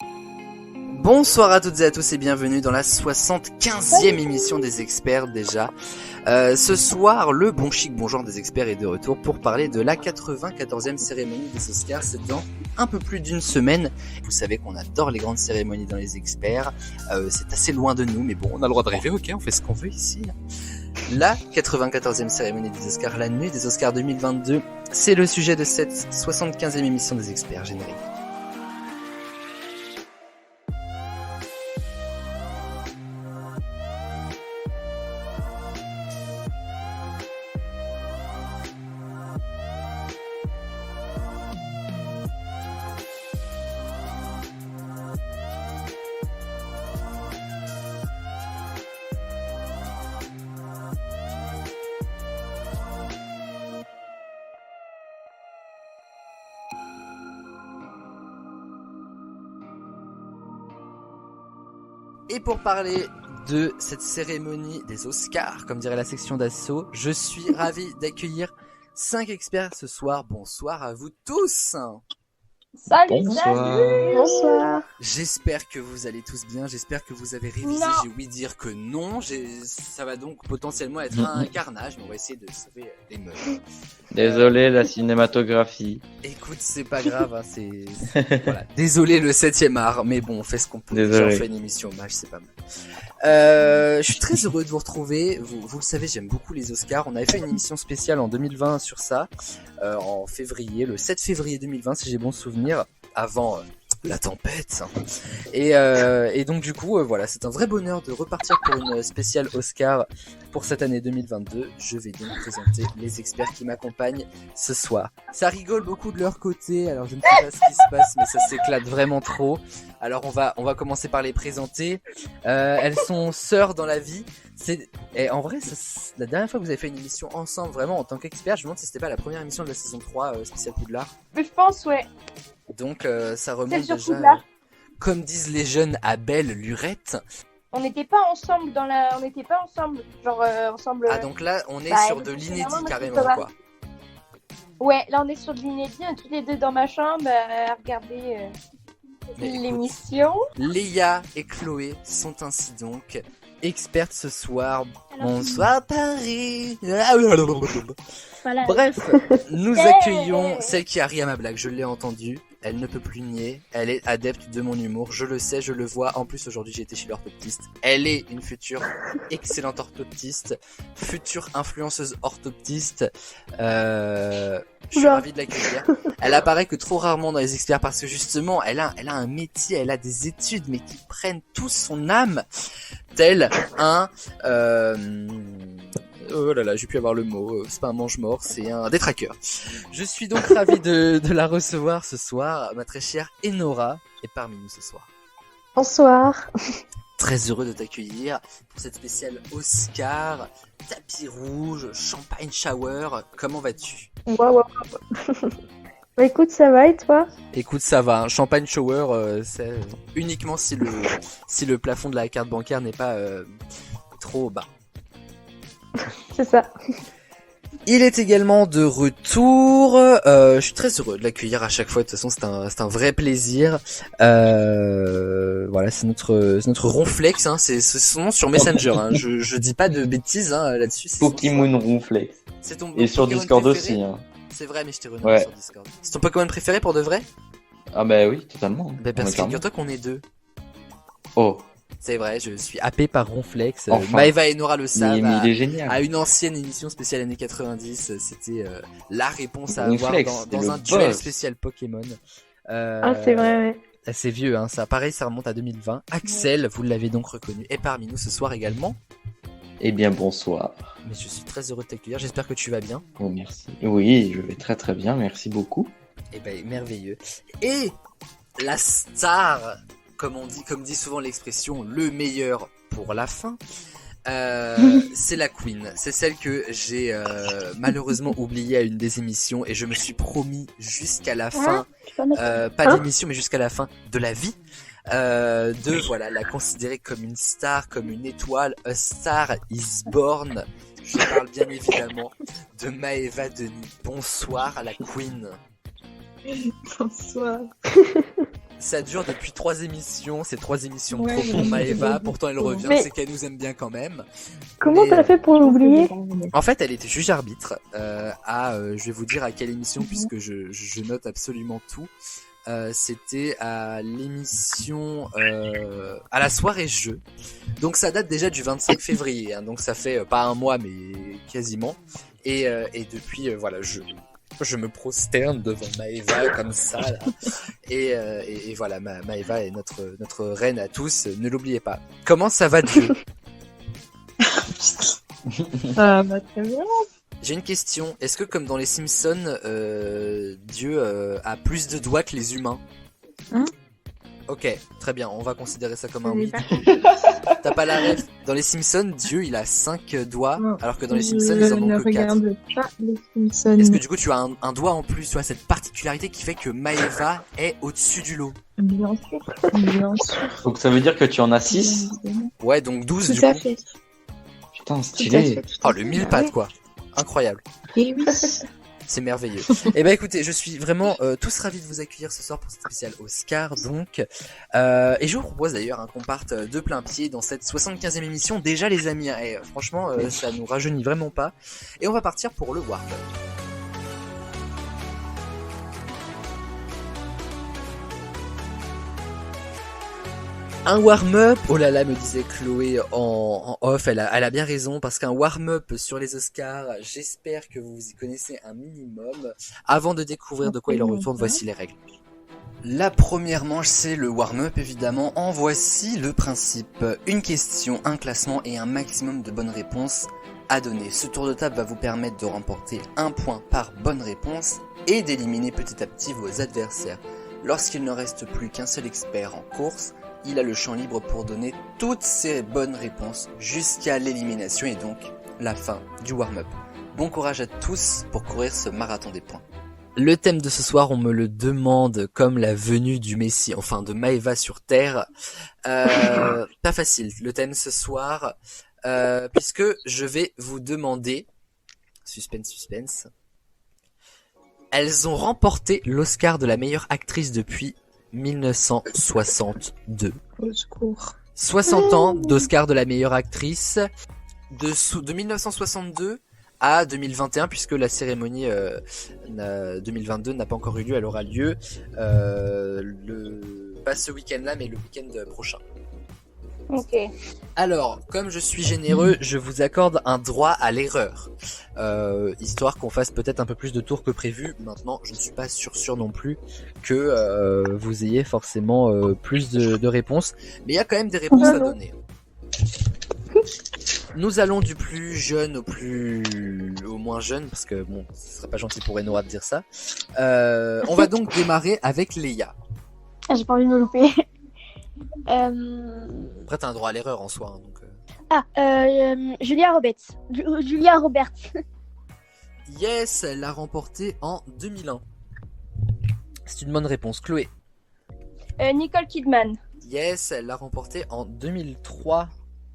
Bonsoir à toutes et à tous et bienvenue dans la 75e émission des experts déjà. Ce soir, le bon chic bon genre des experts est de retour pour parler de la 94e cérémonie des Oscars. C'est dans un peu plus d'une semaine. Vous savez qu'on adore les grandes cérémonies dans les experts. C'est assez loin de nous, mais bon, on a le droit de rêver, ok, on fait ce qu'on veut ici. La 94e cérémonie des Oscars, la nuit des Oscars 2022, c'est le sujet de cette 75e émission des experts génériques. Et pour parler de cette cérémonie des Oscars, comme dirait la section d'assaut, je suis ravi d'accueillir 5 experts ce soir. Bonsoir à vous tous. Salut, Bonsoir. J'espère que vous allez tous bien, j'espère que vous avez révisé, Non. j'ai ouï dire que non, ça va donc potentiellement être un carnage, mais on va essayer de sauver les meubles. Désolé, la cinématographie. Écoute, c'est pas grave, hein, voilà. Désolé le 7e art, mais bon, on fait ce qu'on peut. Désolé. J'en fais une émission hommage, c'est pas mal. Je suis très heureux de vous retrouver. Vous le savez, j'aime beaucoup les Oscars. On avait fait une émission spéciale en 2020 sur ça, en février, le 7 février 2020, si j'ai bon souvenir, avant la tempête. Et donc du coup, voilà, c'est un vrai bonheur de repartir pour une spéciale Oscar pour cette année 2022. Je vais donc présenter les experts qui m'accompagnent ce soir. Ça rigole beaucoup de leur côté, alors je ne sais pas ce qui se passe, mais ça s'éclate vraiment trop. Alors on va commencer par les présenter. Elles sont sœurs dans la vie. Et en vrai, la dernière fois que vous avez fait une émission ensemble, vraiment en tant qu'expert, je me demande si c'était pas la première émission de la saison 3 spéciale Poudlard. Mais je pense, ouais. Donc ça remonte Celle sur déjà, Poudlard. comme disent les jeunes, à belle lurette. On n'était pas ensemble genre ensemble. Ah donc là, on est Bah, sur de c'est l'inédit vraiment carrément Thomas. quoi. Ouais, là on est sur de l'inédit, on est tous les deux dans ma chambre à regarder Mais écoute, l'émission. Léa et Chloé sont ainsi donc expertes ce soir. Alors, Bonsoir Paris. Voilà. Bref, nous accueillons celle qui a ri à ma blague, je l'ai entendue. Elle ne peut plus nier, elle est adepte de mon humour, je le sais, je le vois. En plus, aujourd'hui, j'ai été chez l'orthoptiste. Elle est une future excellente orthoptiste, future influenceuse orthoptiste. Je suis Oula. ravi de l'accueillir. Elle apparaît que trop rarement dans les experts parce que justement, elle a un métier, elle a des études, mais qui prennent tout son âme, tel un... Oh là là, j'ai pu avoir le mot, c'est pas un mange-mort, c'est un détraqueur. Je suis donc ravi de la recevoir ce soir, ma très chère Enora est parmi nous ce soir. Bonsoir. Très heureux de t'accueillir pour cette spéciale Oscar, tapis rouge, champagne shower, comment vas-tu? Waouh. Bah écoute, ça va et toi? Écoute, ça va, un champagne shower, c'est uniquement si le plafond de la carte bancaire n'est pas trop bas. C'est ça. Il est également de retour. Je suis très heureux de l'accueillir à chaque fois. De toute façon, c'est un vrai plaisir. Voilà, c'est notre Ronflex. Hein, c'est son nom sur Messenger. Hein. Je dis pas de bêtises hein, là-dessus. C'est Pokémon Ronflex. C'est ton Et sur Pokémon Discord préféré aussi. Hein. C'est vrai, mais je t'ai renommé Ouais. sur Discord. C'est ton Pokémon préféré pour de vrai? Ah bah oui, totalement. Bah parce que Clairement. figure-toi qu'on est deux. Oh, C'est vrai, je suis happé par Ronflex. Enfin. Maëva et Nora le savent. mais il est génial. À une ancienne émission spéciale années 90, c'était la réponse à avoir Ronflex, dans c'était un le duel boss. spécial Pokémon. Ah, c'est vrai, ouais. C'est vieux, hein, ça. Pareil, ça remonte à 2020. Axel, vous l'avez donc reconnu, est parmi nous ce soir également. Eh bien, bonsoir. Mais je suis très heureux de t'accueillir. J'espère que tu vas bien. Oh, merci. Oui, je vais très très bien, merci beaucoup. Eh ben, merveilleux. Et la star, comme dit souvent l'expression, le meilleur pour la fin. C'est la Queen, c'est celle que j'ai malheureusement oubliée à une des émissions et je me suis promis jusqu'à la fin, pas de l'émission mais jusqu'à la fin de la vie, de voilà la considérer comme une star, comme une étoile, a star is born. Je parle bien évidemment de Maëva Denis. Bonsoir à la Queen. Bonsoir. Ça dure depuis 3 émissions, c'est 3 émissions Ouais, trop pour je- Maëva, pourtant elle revient, Mais- c'est qu'elle nous aime bien quand même. Comment Mais, t'as fait pour l'oublier? En fait, elle était juge arbitre je vais vous dire à quelle émission puisque je note absolument tout. C'était à l'émission à la soirée jeu. Donc ça date déjà du 25 février, hein, donc ça fait pas un mois mais quasiment. Et depuis voilà, je me prosterne devant Maëva comme ça là. Et voilà, Maëva est notre reine à tous, ne l'oubliez pas. Comment ça va Dieu? Ah, bah, très bien. J'ai une question. Est-ce que comme dans les Simpsons, Dieu a plus de doigts que les humains? Hein? Ok, très bien. On va considérer ça comme un Je n'ai oui. pas T'as pas la ref. Dans les Simpsons, Dieu il a 5 doigts, Non. alors que dans les Simpsons ils en Je ont ne que 4. regarde pas les Simpsons. Est-ce que du coup tu as un doigt en plus, tu vois, cette particularité qui fait que Maëva est au-dessus du lot? Bien sûr. Bien sûr. Donc ça veut dire que tu en as 6? Ouais, donc 12 du Tout à coup. fait. Putain, Tout à stylé. fait. Oh, le mille pattes quoi. Incroyable. Et oui. C'est merveilleux. Et ben écoutez, je suis vraiment tous ravis de vous accueillir ce soir pour cette spéciale Oscar donc. Et je vous propose d'ailleurs qu'on parte de plein pied dans cette 75e émission déjà les amis. Et franchement, ça nous rajeunit vraiment pas. Et on va partir pour le Warp. Un warm-up, oh là là, me disait Chloé en off, elle a bien raison, parce qu'un warm-up sur les Oscars, j'espère que vous y connaissez un minimum. Avant de découvrir de quoi il en retourne, voici les règles. La première manche, c'est le warm-up, évidemment. En voici le principe. Une question, un classement et un maximum de bonnes réponses à donner. Ce tour de table va vous permettre de remporter un point par bonne réponse et d'éliminer petit à petit vos adversaires. Lorsqu'il ne reste plus qu'un seul expert en course, il a le champ libre pour donner toutes ses bonnes réponses jusqu'à l'élimination et donc la fin du warm-up. Bon courage à tous pour courir ce marathon des points. Le thème de ce soir, on me le demande comme la venue du Messie, enfin de Maëva sur Terre. Pas facile, le thème ce soir, puisque je vais vous demander, suspense, elles ont remporté l'Oscar de la meilleure actrice depuis 1962. Au secours. 60 ans d'Oscar de la meilleure actrice de 1962 à 2021 puisque la cérémonie 2022 n'a pas encore eu lieu, elle aura lieu pas ce week-end-là mais le week-end prochain. Ok. Alors, comme je suis généreux, je vous accorde un droit à l'erreur, histoire qu'on fasse peut-être un peu plus de tours que prévu. Maintenant, je ne suis pas sûr non plus que vous ayez forcément plus de réponses, mais il y a quand même des réponses à donner. Nous allons du plus jeune au moins jeune, parce que bon, ce serait pas gentil pour Enora de dire ça. On va donc démarrer avec Léa. Ah, j'ai pas envie de me louper. Après, t'as un droit à l'erreur en soi. Hein, donc, Julia Roberts. Julia Roberts. Yes, elle l'a remporté en 2001. C'est une bonne réponse. Chloé. Nicole Kidman. Yes, elle l'a remporté en 2003.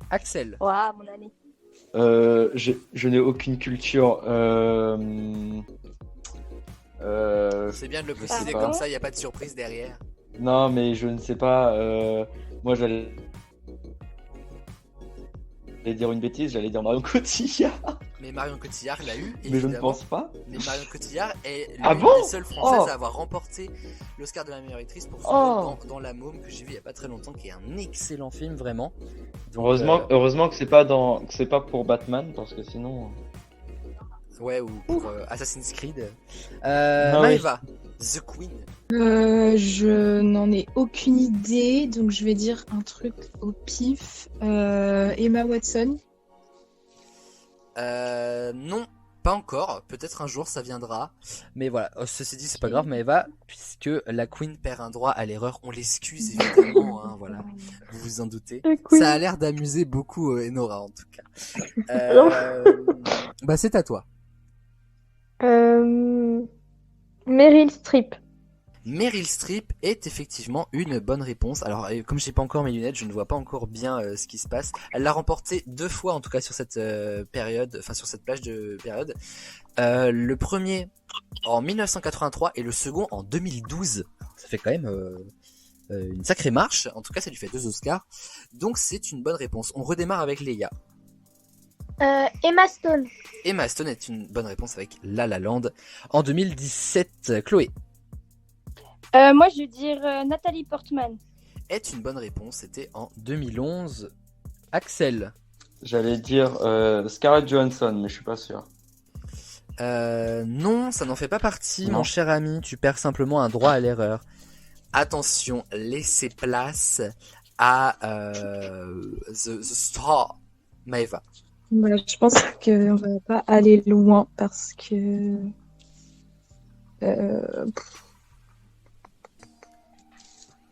Axel. Waouh, mon année. Je n'ai aucune culture. C'est bien de le préciser pas. comme ça, il n'y a pas de surprise derrière. Non, mais je ne sais pas. Moi, j'allais dire une bêtise, j'allais dire Marion Cotillard. Mais Marion Cotillard l'a eu, Mais je ne évidemment. pense pas. Mais Marion Cotillard est l'une Ah bon des seules françaises Oh. à avoir remporté l'Oscar de la meilleure actrice pour son Oh. rôle dans La Môme que j'ai vu il y a pas très longtemps, qui est un excellent film vraiment. Donc, Heureusement que c'est pas pour Batman, parce que sinon. ouais, ou pour Assassin's Creed. Ah oui. Maëva, The Queen. Je n'en ai aucune idée, donc je vais dire un truc au pif. Emma Watson. Non, pas encore. Peut-être un jour ça viendra. Mais voilà, ceci dit, c'est pas grave, Maëva, puisque la Queen perd un droit à l'erreur. On l'excuse évidemment, hein, voilà. Vous vous en doutez. Ça a l'air d'amuser beaucoup Enora en tout cas. Bah c'est à toi. Meryl Streep. Meryl Streep est effectivement une bonne réponse. Alors, comme j'ai pas encore mes lunettes, je ne vois pas encore bien ce qui se passe. Elle l'a remporté 2 fois en tout cas sur cette période, enfin sur cette plage de période. Le premier en 1983 et le second en 2012. Ça fait quand même une sacrée marche. En tout cas, ça lui fait 2 Oscars. Donc c'est une bonne réponse. On redémarre avec Léa. Emma Stone. Emma Stone est une bonne réponse avec La La Land. En 2017, Chloé Moi, je vais dire Nathalie Portman. est une bonne réponse. C'était en 2011. Axel. J'allais dire Scarlett Johansson, mais je suis pas sûr. Non, ça n'en fait pas partie, Non. mon cher ami. Tu perds simplement un droit à l'erreur. Attention, laissez place à the Star, Maëva. Voilà, je pense qu'on va pas aller loin parce que.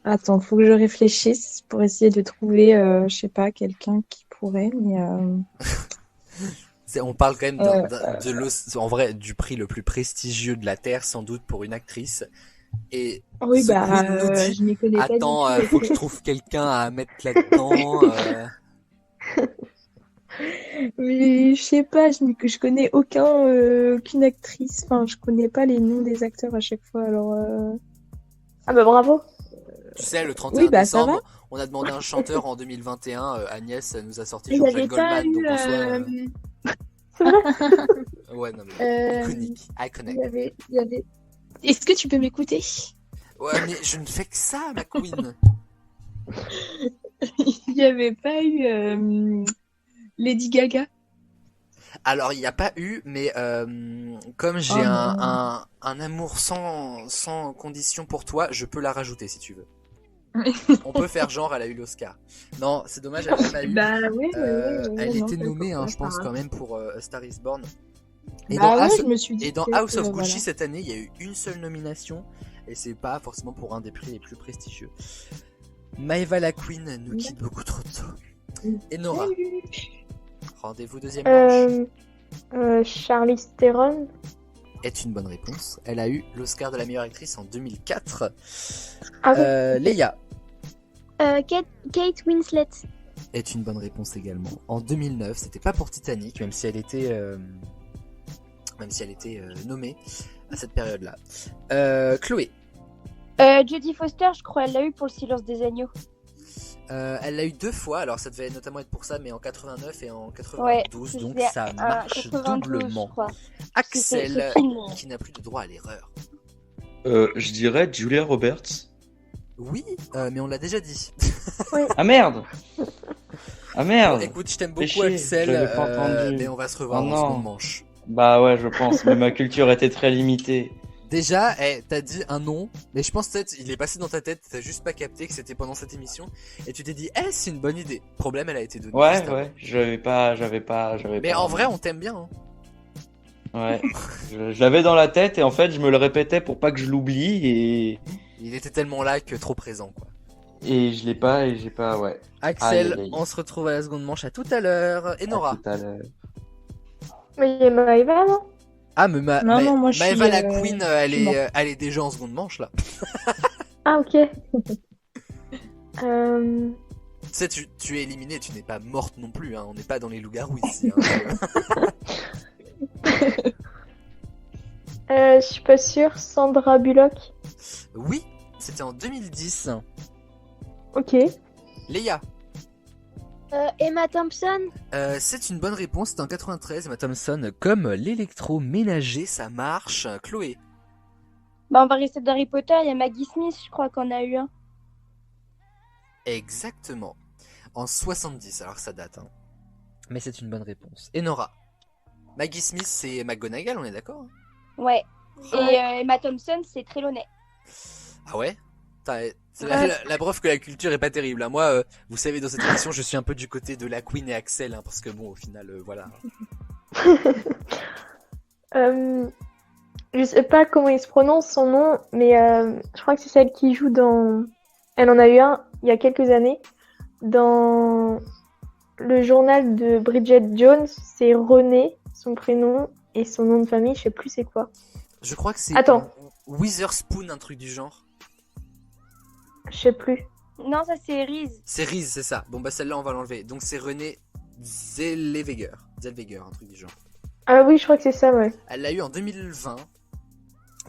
Attends, faut que je réfléchisse pour essayer de trouver, je sais pas, quelqu'un qui pourrait, mais. On parle quand même en vrai, du prix le plus prestigieux de la Terre, sans doute pour une actrice. Et Oui, The bah, Queen nous dit, je m'y connais pas du attends, tout. faut que je trouve quelqu'un à mettre là-dedans. Mais je sais pas, je connais aucune actrice. Enfin, je connais pas les noms des acteurs à chaque fois. Alors, Ah bah bravo. Tu sais, le 31 Oui, bah, ça décembre, on a demandé un chanteur en 2021. Agnès nous a sorti il y Jean-Jacques avait pas Goldman. eu. Donc en soi, C'est vrai. ouais, non mais iconique. Il y avait. Est-ce que tu peux m'écouter? Ouais, mais je ne fais que ça, ma queen. Il y avait pas eu Lady Gaga. Alors, il n'y a pas eu, mais comme j'ai Oh un amour sans condition pour toi, je peux la rajouter si tu veux. On peut faire genre, elle a eu l'Oscar. Non, c'est dommage, elle n'a pas eu. Bah ouais, Elle non, était ça nommée, me je pense, pas. quand même, pour A Star is Born. Et Bah dans, ouais, House, je me suis dit et dans que, House of Gucci voilà. cette année, il y a eu une seule nomination, et c'est pas forcément pour un des prix les plus prestigieux. Maëva la Queen nous quitte beaucoup trop tôt. Et Nora, rendez-vous deuxième manche. Charlize Theron. Est une bonne réponse. Elle a eu l'Oscar de la meilleure actrice en 2004. Ah oui. Léa Kate Winslet. est une bonne réponse également. En 2009, c'était pas pour Titanic, même si elle était nommée à cette période-là. Chloé, Jodie Foster, je crois, elle l'a eu pour Le Silence des Agneaux. elle l'a eu 2 fois, alors ça devait notamment être pour ça, mais en 89 et en 92, Ouais, donc c'était ça marche 92, doublement. je crois. Axel, Ce film. qui n'a plus de droit à l'erreur. Je dirais Julia Roberts. Oui, mais on l'a déjà dit. Ah merde! Ah merde! Écoute, je t'aime Fais beaucoup, chier, Axel, je l'avais pas entendu. mais on va se revoir Oh en non. seconde manche. Bah ouais, je pense, mais ma culture était très limitée. Déjà, t'as dit un nom, mais je pense peut-être il est passé dans ta tête, t'as juste pas capté que c'était pendant cette émission, et tu t'es dit, c'est une bonne idée. Problème, elle a été donnée. Ouais, juste avant. ouais, j'avais pas. Mais en vrai, on t'aime bien. Hein. Ouais, je l'avais dans la tête et en fait, je me le répétais pour pas que je l'oublie Il était tellement là que trop présent, quoi. et je l'ai pas et j'ai pas, ouais. Axel, Aïe, aïe, aïe. on se retrouve à la seconde manche. À tout à l'heure. Et Nora. À tout à l'heure. Mais il y a Maëva, non? Ah, mais Non, moi, je Maëva suis, la Queen, elle je suis est déjà en seconde manche là. Ah, ok. Tu sais, tu es éliminée, tu n'es pas morte non plus. Hein. On n'est pas dans les loups-garous ici. Hein. Je suis pas sûre. Sandra Bullock. Oui, c'était en 2010. Ok. Léa. Emma Thompson. C'est une bonne réponse, c'était en 93, Emma Thompson, comme l'électroménager, ça marche. Chloé. Bah, on va rester d'Harry Potter, il y a Maggie Smith, je crois qu'on a eu un. Exactement. En 70, alors ça date. Hein. Mais c'est une bonne réponse. Et Nora. Maggie Smith, c'est McGonagall, on est d'accord? Ouais. Et Emma Thompson, c'est Trelawney. Ah ouais? C'est la preuve que la culture est pas terrible. Hein. Moi, vous savez, dans cette émission, je suis un peu du côté de la Queen et Axel, hein, parce que bon, au final, voilà. Je sais pas comment il se prononce son nom, mais je crois que c'est celle qui joue dans. Elle en a eu un il y a quelques années. Dans le journal de Bridget Jones, c'est Renée, son prénom, et son nom de famille, je sais plus c'est quoi. Je crois que c'est Attends. Witherspoon, un truc du genre. Je sais plus. Non, ça c'est Reese. C'est Reese, c'est ça. Bon, bah celle-là, on va l'enlever. Donc c'est Renée Zellweger, un truc du genre. Ah oui, je crois que c'est ça, ouais. Elle l'a eu en 2020.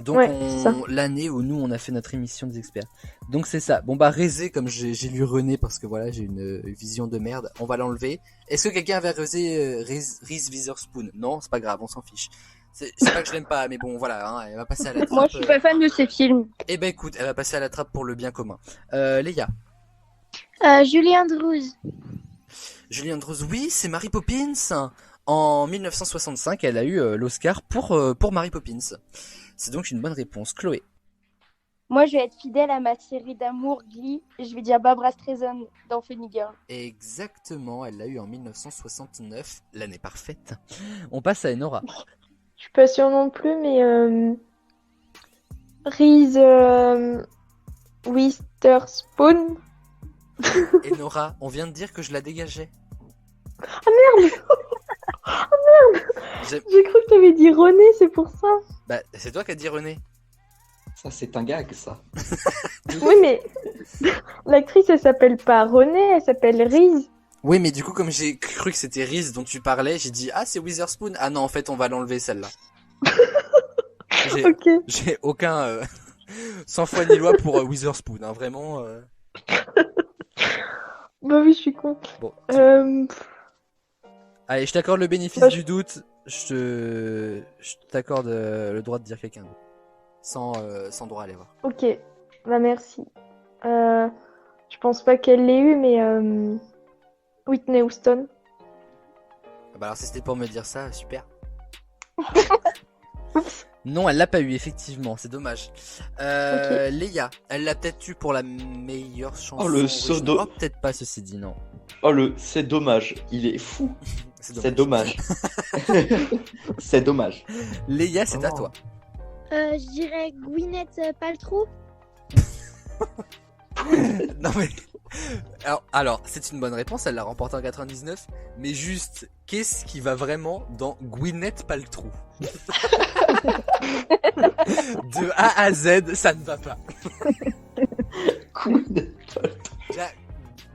Donc Ouais, c'est ça. l'année où nous on a fait notre émission des experts. Donc c'est ça. Bon bah Rézé, comme j'ai lu René parce que voilà j'ai une vision de merde, on va l'enlever. Est-ce que quelqu'un avait Reese Witherspoon? Non, c'est pas grave, on s'en fiche. C'est pas que je l'aime pas, mais bon voilà, hein, elle va passer à la trappe. Moi, je suis pas fan de ces films. Eh ben écoute, elle va passer à la trappe pour le bien commun. Léa. Julie Andrews. Julie Andrews, oui, c'est Mary Poppins. En 1965, elle a eu l'Oscar pour Mary Poppins. C'est donc une bonne réponse. Chloé. Moi, je vais être fidèle à ma série d'amour Glee. Je vais dire Barbra Streisand dans Funny Girl. Exactement, elle l'a eu en 1969, l'année parfaite. On passe à Enora. Je suis pas sûre non plus, mais Reese Witherspoon. Enora, on vient de dire que je la dégageais. J'ai- J'ai cru que t'avais dit René, c'est pour ça. Bah, c'est toi qui as dit René. Ça, c'est un gag, ça. Oui, mais l'actrice, elle s'appelle pas René, elle s'appelle Reese. Oui, mais du coup, comme j'ai cru que c'était Reese dont tu parlais, j'ai dit ah c'est Witherspoon. Ah non, en fait, on va l'enlever celle-là. J'ai Ok. j'ai aucun sans foi ni loi pour Witherspoon, hein, vraiment. Bah oui, je suis con. Bon, Euh, allez, je t'accorde le bénéfice Bah, du doute. Je t'accorde le droit de dire quelqu'un d'autre. Sans droit à l'erreur. Ok, bah merci. Je pense pas qu'elle l'ait eu, mais Whitney Houston. Ah bah alors si c'était pour me dire ça, super. Non, elle l'a pas eu, effectivement, c'est dommage. Léa, elle l'a peut-être eu pour la meilleure chanson. Oh, le originale. sodo. Oh, peut-être pas, ceci dit, non. Oh, c'est dommage. Il est fou. C'est C'est dommage. C'est dommage. Léa, c'est à Oh. toi. Je dirais Gwyneth Paltrow. Non mais... Alors, c'est une bonne réponse, elle l'a remporté en 99, mais juste, qu'est-ce qui va vraiment dans Gwyneth Paltrow? De A à Z, ça ne va pas. Déjà,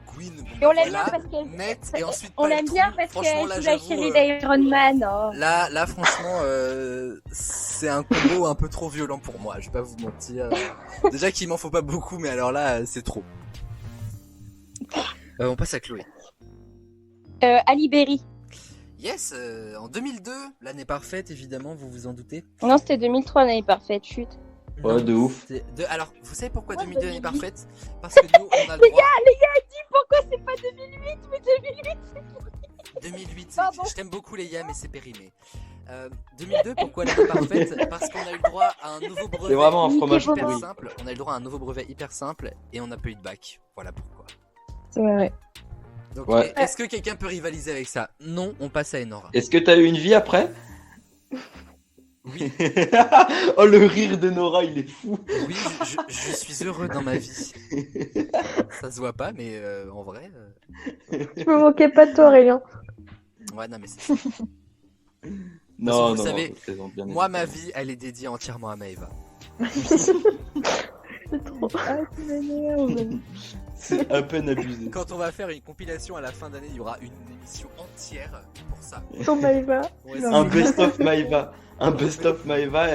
Gwyn, bon, Et on l'aime voilà, bien parce qu'elle. net, et ensuite On l'aime Paltrow. bien parce Franchement, qu'elle là, joue la j'avoue, chérie d'Iron Man. Oh. Là, franchement, c'est un combo un peu trop violent pour moi, je vais pas vous mentir. Déjà qu'il m'en faut pas beaucoup, mais alors là, c'est trop. On passe à Chloé. Ali Berry. Yes, en 2002, l'année parfaite, évidemment, vous vous en doutez. Non, c'était 2003 l'année parfaite, chut. Ouais, Non, de ouf. Alors, vous savez pourquoi Ouais, 2002 bah, l'année parfaite? Parce que nous, on a le droit... Pourquoi c'est pas 2008 mais 2008 2008, Pardon. je t'aime beaucoup Léa, mais c'est périmé. 2002, pourquoi l'année parfaite? Parce qu'on a eu le droit à un nouveau brevet. C'est vraiment un fromage hyper pourri. simple. On a eu le droit à un nouveau brevet hyper simple et on n'a pas eu de bac. Voilà pourquoi. C'est vrai. Donc, Ouais. est-ce que quelqu'un peut rivaliser avec ça? Non, on passe à Enora. Est-ce que t'as eu une vie après? Oui, Oh, le rire de Nora, il est fou. oui, je suis heureux dans ma vie. Ça se voit pas, mais en vrai, Je me moquais pas de toi, Aurélien. ouais, non, mais c'est ça. Non, vous non, savez, non, je plaisante bien Moi, ma évidemment. vie, elle est dédiée entièrement à Maëva. C'est trop. Ah, tu m'énerves. C'est à peine abusé. Quand on va faire une compilation à la fin d'année, il y aura une émission entière pour ça. Ton Maëva. Ouais, Non, Un mais- best-of Maëva. Un best-of Maëva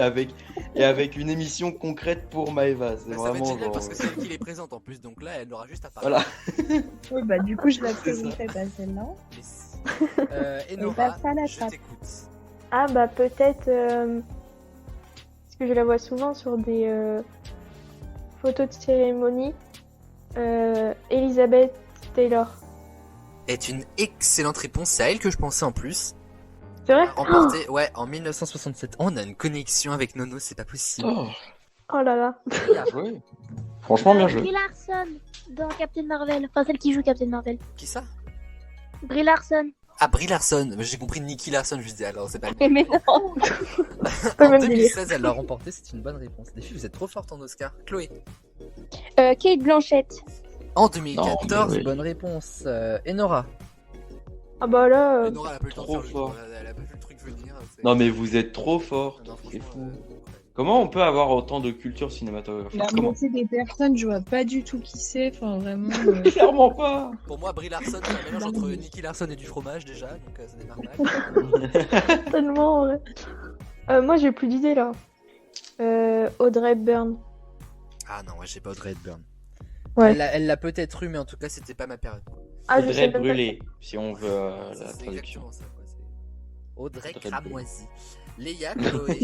et avec une émission concrète pour Maëva. C'est ça va être vraiment génial genre... parce que c'est elle qui les présente en plus, donc là, elle aura juste à parler. Voilà. Oui, bah du coup, je la C'est ça. présenterai pas celle-là. Mais si. Enora, passe à la je trappe. t'écoute. Ah bah peut-être parce que je la vois souvent sur des photos de cérémonie. Elizabeth Taylor. Est une excellente réponse, c'est à elle que je pensais en plus. C'est vrai? Remportée, ouais, en 1967. Oh, on a une connexion avec Nono, c'est pas possible. Oh, Oh là là. bien joué. Franchement, bien joué. Brie Larson dans Captain Marvel. Enfin, celle qui joue Captain Marvel. Qui ça? Brie Larson. Ah, Brie Larson. J'ai compris Nicky Larson, je dis alors, c'est pas Mais non. pas le En même 2016, elle l'a remporté, c'est une bonne réponse. Les filles, vous êtes trop fortes en Oscar. Chloé. Kate Blanchett. En 2014, Non, mais oui. bonne réponse. Enora. Ah bah là. Enora, elle a pas eu le temps de trop faire le fort. elle a pas vu le truc venir. c'est- Non mais vous êtes trop fort. Non, C'est franchement, fou. Comment on peut avoir autant de culture cinématographique? La Comment? moitié des personnes, je vois pas du tout qui c'est. Enfin, vraiment. Clairement pas. Pour moi, Brie Larson, c'est un mélange entre Nicky Larson et du fromage déjà, donc ça démarre mal. Tellement, ouais. Moi, j'ai plus d'idées là. Audrey Hepburn. Ah non, ouais, j'ai pas Audrey Hepburn. Ouais. Elle l'a peut-être eu, mais en tout cas, c'était pas ma période. Ah, je sais Audrey même pas. brûlée, si on veut Ça, la c'est traduction. exactement ça, quoi. C'est Audrey Audrey Cramoisi. Léa, Chloé,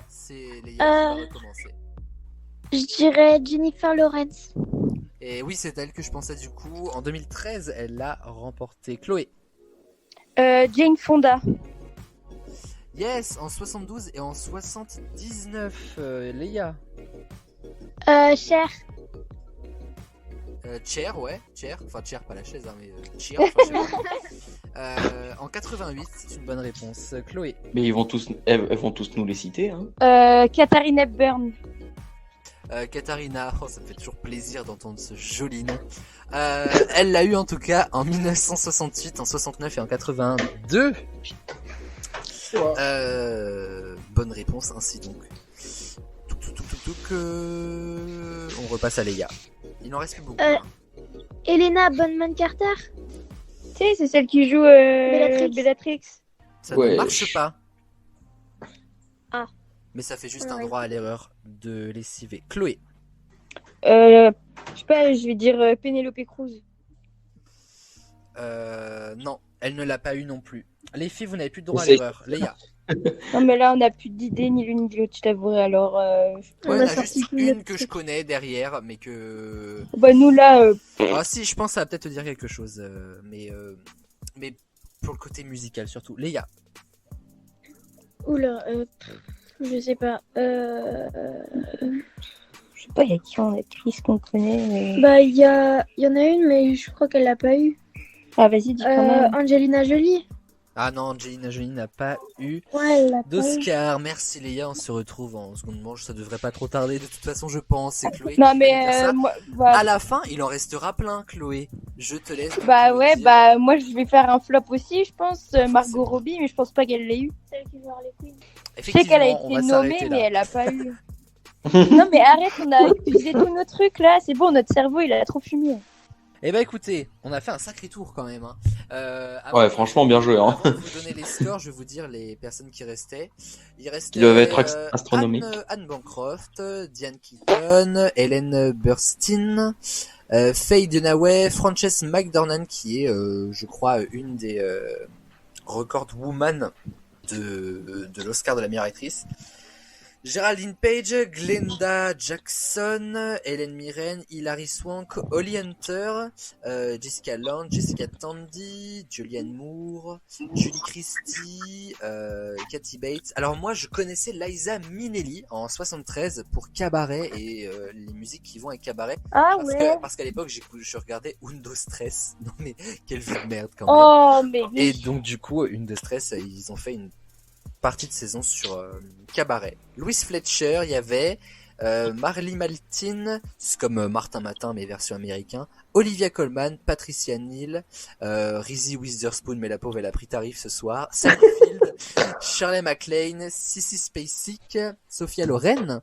c'est Léa qui va recommencer. Je dirais Jennifer Lawrence. Et oui, c'est elle que je pensais du coup. En 2013, elle l'a remporté. Chloé. Jane Fonda. Yes, en 72 et en 79. Léa. Cher. Cher, ouais. Cher. Enfin, Cher, pas la chaise, hein, mais Cher. Enfin, je sais pas. En 88, c'est une bonne réponse. Chloé. Mais elles vont tous nous les citer. Hein. Katharine Hepburn. Katharina, oh, ça me fait toujours plaisir d'entendre ce joli nom. Elle l'a eu en tout cas en 1968, en 69 et en 82. Bonne réponse ainsi donc. On repasse à Léa. Il en reste plus beaucoup. Hein. Helena Bonham Carter. Tu sais, c'est celle qui joue Bellatrix. Ça Ouais. ne marche pas. Ah. Mais ça fait juste Ouais. un droit à l'erreur de lessiver. Chloé. Je sais pas, je vais dire Penelope Cruz. Non, elle ne l'a pas eu non plus. Les filles, vous n'avez plus de droit à C'est- l'erreur. Léa. Non, mais là, on n'a plus d'idées, ni l'une ni l'autre, je t'avouerai. Alors, Ouais, On il y en a a sorti juste une une autre que je truc. connais derrière, mais que... bah, nous, là, Ah si, je pense que ça va peut-être te dire quelque chose, mais pour le côté musical surtout. Léa. Oula, je sais pas. je sais pas, il y a qui en actrice qu'on connaît. Mais... Bah, il y en a une, mais je crois qu'elle l'a pas eu. Ah, vas-y, dis quand même. Angelina Jolie. Ah non, Angelina Jolie n'a pas eu Ouais, elle l'a pas eu. d'Oscar. Merci Léa, on se retrouve en seconde manche, ça devrait pas trop tarder de toute façon je pense, c'est Chloé qui Non, va nous dire mais ça. moi, À bah, la fin, il en restera plein Chloé. Je te laisse. bah me ouais, dire. bah moi, je vais faire un flop aussi, je pense. Margot Robbie, mais je pense pas qu'elle l'ait eu. Celle qui joue Harley Quinn. Je sais qu'elle a Effectivement, on été va nommée, s'arrêter mais là. elle a pas eu. Non, mais arrête, on a épuisé tous nos trucs là. C'est bon, notre cerveau, il a trop fumé. Eh ben écoutez, on a fait un sacré tour quand même. Hein. Avant Ouais, de- franchement, bien joué. Hein. Avant de vous donner les scores, je vais vous dire les personnes qui restaient. Il restait Qui doivent être astronomiques. Anne Bancroft, Diane Keaton, Helen Burstyn, Faye Dunaway, Frances McDormand qui est, je crois, une des record woman de l'Oscar de la meilleure actrice. Geraldine Page, Glenda Jackson, Helen Mirren, Hilary Swank, Holly Hunter, Jessica Lange, Jessica Tandy, Julianne Moore, Julie Christie, Kathy Bates. Alors moi je connaissais Liza Minnelli en 73 pour Cabaret et les musiques qui vont avec Cabaret. Ah Parce qu'à l'époque je regardais Undo Stress. Non mais quelle vie de merde quand même. Oh, mais Et donc du coup, Undo Stress, ils ont fait une partie de saison sur Cabaret. Louise Fletcher, il y avait Marley Maltin, c'est comme Martin Matin mais version américain, Olivia Colman, Patricia Neal, Reese Witherspoon, mais la pauvre elle a pris tarif ce soir, Sally Field, Shirley MacLaine, Sissy Spacek, Sophia Loren,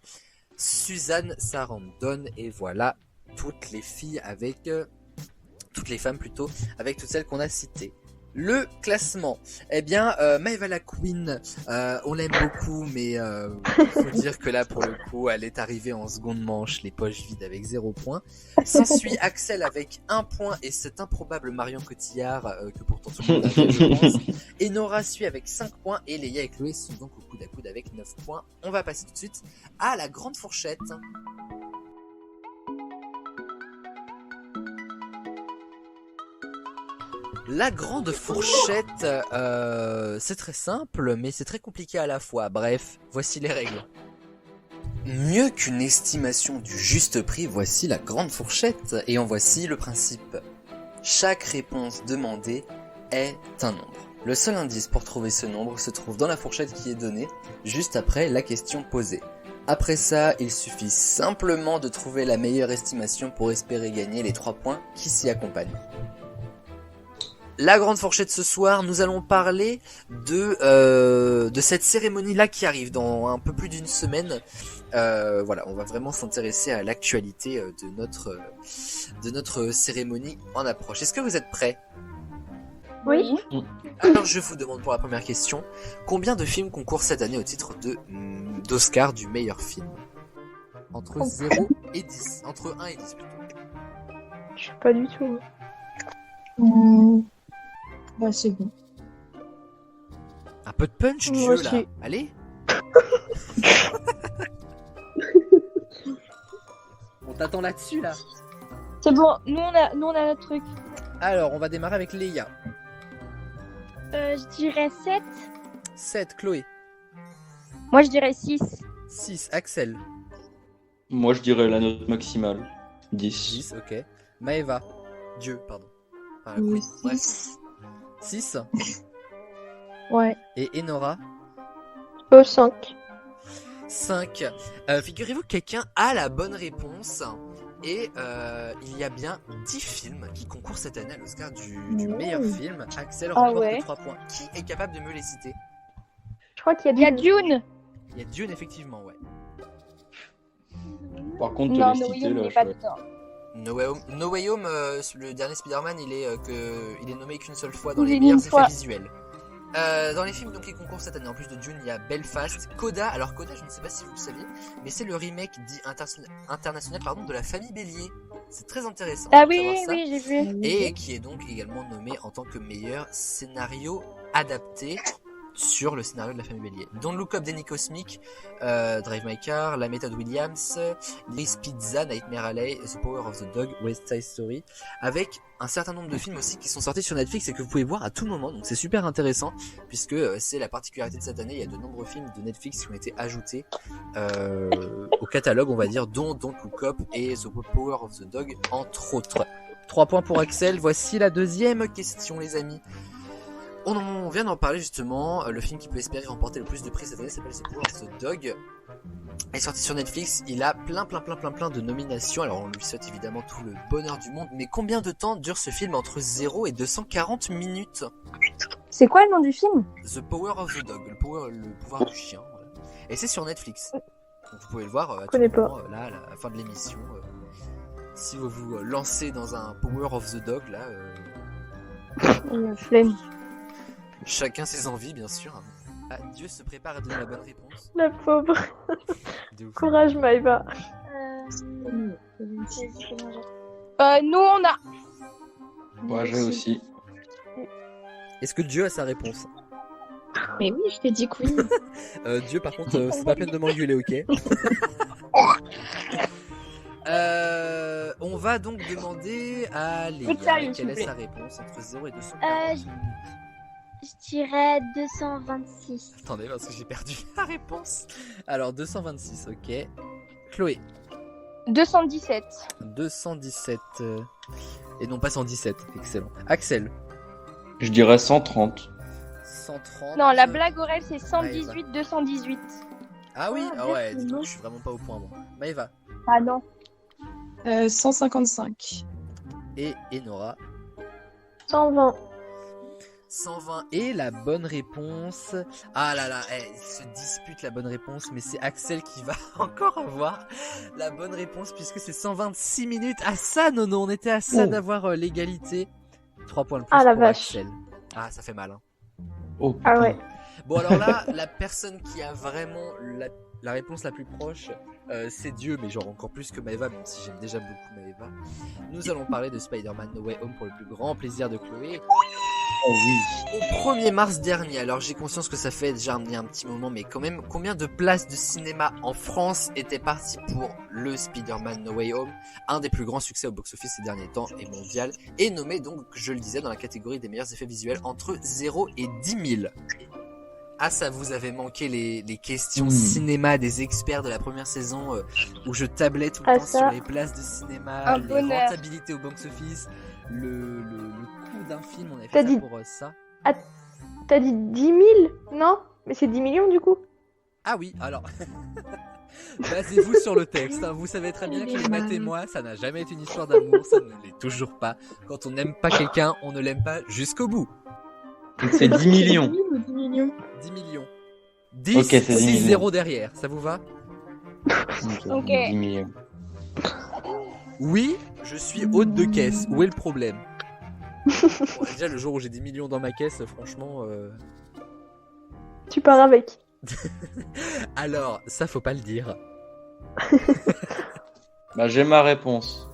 Suzanne Sarandon, et voilà toutes les filles avec toutes les femmes plutôt, avec toutes celles qu'on a citées. Le classement, eh bien, Maëva Queen, on l'aime beaucoup, mais faut dire que là, pour le coup, elle est arrivée en seconde manche, les poches vides avec 0 point. S'ensuit Axel avec 1 point et cet improbable Marion Cotillard, que pourtant tout le monde avait, je pense. Et Nora suit avec 5 points et Léa et Chloé sont donc au coude à coude avec 9 points. On va passer tout de suite à la grande fourchette. La grande fourchette, c'est très simple, mais c'est très compliqué à la fois. Bref, voici les règles. Mieux qu'une estimation du juste prix, voici la grande fourchette, et en voici le principe. Chaque réponse demandée est un nombre. Le seul indice pour trouver ce nombre se trouve dans la fourchette qui est donnée, juste après la question posée. Après ça, il suffit simplement de trouver la meilleure estimation pour espérer gagner les 3 points qui s'y accompagnent. La grande fourchette ce soir, nous allons parler de cette cérémonie-là qui arrive dans un peu plus d'une semaine. Voilà, on va vraiment s'intéresser à l'actualité de notre cérémonie en approche. Est-ce que vous êtes prêts ? Oui. Alors je vous demande pour la première question, combien de films concourent cette année au titre d'Oscar du meilleur film? Entre 0 et 10. Entre 1 et 10 plutôt. Je sais pas du tout. Bah, c'est bon. Un peu de punch, Moi Dieu là. aussi. Allez. On t'attend là-dessus là. C'est bon, nous on a notre truc. Alors on va démarrer avec Léa. Je dirais 7. 7, Chloé. Moi je dirais 6. 6, Axel. Moi, je dirais la note maximale. 10. 10, ok. Maëva. Dieu, pardon. Enfin, Oui, Queen, bref. 6. 6. Ouais. Et Enora. 5. 5. Figurez-vous que quelqu'un a la bonne réponse. Et il y a bien 10 films qui concourent cette année à l'Oscar du meilleur film. Axel Ah remporte ouais. 3 points. Qui est capable de me les citer? Je crois qu'il Il y y a a Dune. Il y a Dune, effectivement, ouais. Par contre, te Non, les no citer, Way Home là, n'est je pas sais dedans. No Way Home, le dernier Spider-Man, il est nommé qu'une seule fois dans Il les est meilleurs une effets fois. visuels. Dans les films donc, qui concourent cette année, en plus de Dune, il y a Belfast, Coda. Alors Coda, je ne sais pas si vous le saviez, mais c'est le remake dit international de La Famille Bélier. C'est très intéressant. Ah de oui, savoir ça. oui, j'ai vu. Et qui est donc également nommé en tant que meilleur scénario adapté sur le scénario de La Famille Bélier. Don't Look Up, Danny Cosmic, Drive My Car, La Méthode Williams, Lay's Pizza, Nightmare Alley, The Power of the Dog, West Side Story, avec un certain nombre de films aussi qui sont sortis sur Netflix et que vous pouvez voir à tout moment. Donc c'est super intéressant puisque c'est la particularité de cette année. Il y a de nombreux films de Netflix qui ont été ajoutés au catalogue, on va dire, dont Don't Look Up et The Power of the Dog, entre autres. 3 points pour Axel. Voici la deuxième question, les amis. On vient d'en parler justement. Le film qui peut espérer remporter le plus de prix cette année s'appelle The Power of the Dog. Il est sorti sur Netflix. Il a plein de nominations. Alors on lui souhaite évidemment tout le bonheur du monde. Mais combien de temps dure ce film? Entre 0 et 240 minutes. C'est quoi le nom du film? The Power of the Dog, le pouvoir du chien. Voilà. Et c'est sur Netflix. Donc vous pouvez le voir à tout connais pas. moment, là, à la fin de l'émission. Si vous vous lancez dans un Power of the Dog, là, Flemme. chacun ses envies, bien sûr. Ah, Dieu se prépare à donner la bonne réponse. La pauvre. De ouf. Courage, Maëva. Nous on a. Moi, j'ai aussi. Est-ce que Dieu a sa réponse? Mais oui, je t'ai dit que oui. Dieu, par contre, c'est pas peine de m'engueuler, ok? On va donc demander à Léa Faites sérieux, s'il quelle vous est plaît. sa réponse entre 0 et 240 minutes. Je dirais 226. Attendez, parce que j'ai perdu la réponse. Alors, 226, ok. Chloé, 217. 217. Et non pas 117, excellent. Axel, Je dirais 130. 130. Non, la blague oreille c'est 118, 218. Ah oui, Ah, ah ouais, merci, dis donc, non. je suis vraiment pas au point, moi. Maëva Ah non. 155. et Enora. 120. 120 et la bonne réponse. Ah là là, ils se disputent la bonne réponse, mais c'est Axel qui va encore avoir la bonne réponse puisque c'est 126 minutes. Ah ça, Nono, on était à ça Oh. d'avoir l'égalité. 3 points de plus Ah, la pour vache. Axel. Ah, ça fait mal. Hein. Oh, Ah ouais. Bon alors là, la personne qui a vraiment la réponse la plus proche, c'est Dieu, mais genre encore plus que Maëva, même si j'aime déjà beaucoup Maëva. Nous allons parler de Spider-Man No Way Home pour le plus grand plaisir de Chloé. Oh oui. Au 1er mars dernier, alors j'ai conscience que ça fait déjà un petit moment, mais quand même, combien de places de cinéma en France étaient parties pour le Spider-Man No Way Home, un des plus grands succès au box-office ces derniers temps et mondial, et nommé donc, je le disais, dans la catégorie des meilleurs effets visuels entre 0 et 10 000. Ah ça, vous avez manqué les questions cinéma des experts de la première saison où je tablais tout le Ah, temps ça. sur les places de cinéma, Un les bonheur. rentabilités au box-office, le coût d'un film, on avait T'as fait ça dit- pour ça. T'as dit 10 000? Non? Mais c'est 10 millions du coup. Ah oui, alors, basez-vous sur le texte, hein. Vous savez très bien que les maths et moi, ça n'a jamais été une histoire d'amour, ça ne l'est toujours pas. Quand on n'aime pas quelqu'un, on ne l'aime pas jusqu'au bout. Donc c'est 10 millions. 10 ou 10 millions 10 millions. 10, Ok, c'est 10 6 millions. 0 derrière, ça vous va? Ok. 10 millions. Oui, je suis hôte de caisse, où est le problème? Bon, déjà, le jour où j'ai des millions dans ma caisse, franchement. Tu pars avec. Alors, ça, faut pas le dire. Bah, j'ai ma réponse.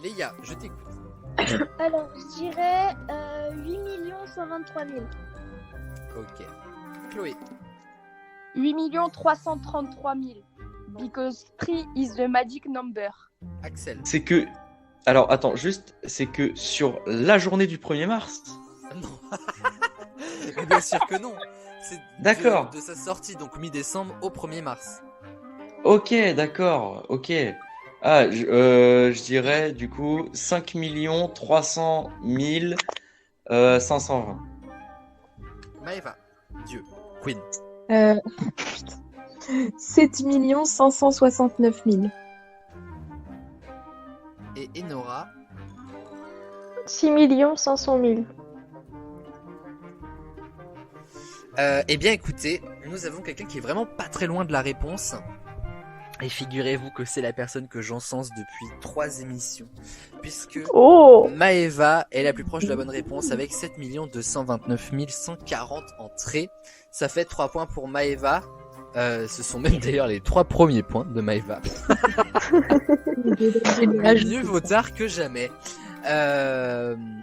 Léa, je t'écoute. Alors, je dirais 8 123 000. Ok. Chloé. 8 333 000. Because 3 is the magic number. Axel. C'est que. Alors, attends, juste, c'est que sur la journée du 1er mars. Non. Mais bien sûr que non. C'est D'accord. de sa sortie, donc mi-décembre au 1er mars. Ok, d'accord, ok. Ah, je dirais du coup 5 300 520. Maëva. Dieu. Queen. Putain. 7 569 000. Et Enora. 6 500 000. Eh bien, écoutez, nous avons quelqu'un qui est vraiment pas très loin de la réponse. Et figurez-vous que c'est la personne que j'encense depuis 3 émissions. Puisque Oh! Maëva est la plus proche de la bonne réponse avec 7 229 140 entrées. Ça fait 3 points pour Maëva. Ce sont même d'ailleurs les 3 premiers points de Maëva. Mieux vaut tard que jamais.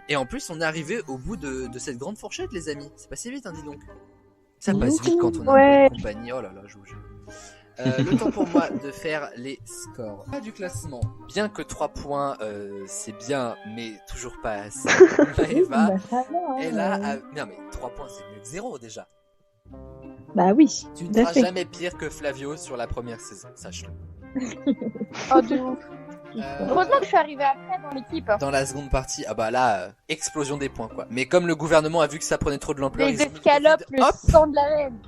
Et en plus, on est arrivé au bout de cette grande fourchette, les amis. C'est passé vite, hein, dis donc. Ça passe vite quand on est en bonne compagnie. Oh là là, je vous jure. Le temps pour moi de faire les scores. Pas du classement. Bien que 3 points, c'est bien, mais toujours pas assez. Maëva, elle a... Non mais 3 points, c'est mieux que 0 déjà. Bah oui. Tu ne tout à seras fait. jamais pire que Flavio sur la première saison, sache-le. Oh, de ouf. Heureusement que je suis arrivée après dans l'équipe. Dans la seconde partie, ah bah là, explosion des points quoi. Mais comme le gouvernement a vu que ça prenait trop de l'ampleur, Les ils ont mis le escalopes, Covid. le Hop. sang de la reine.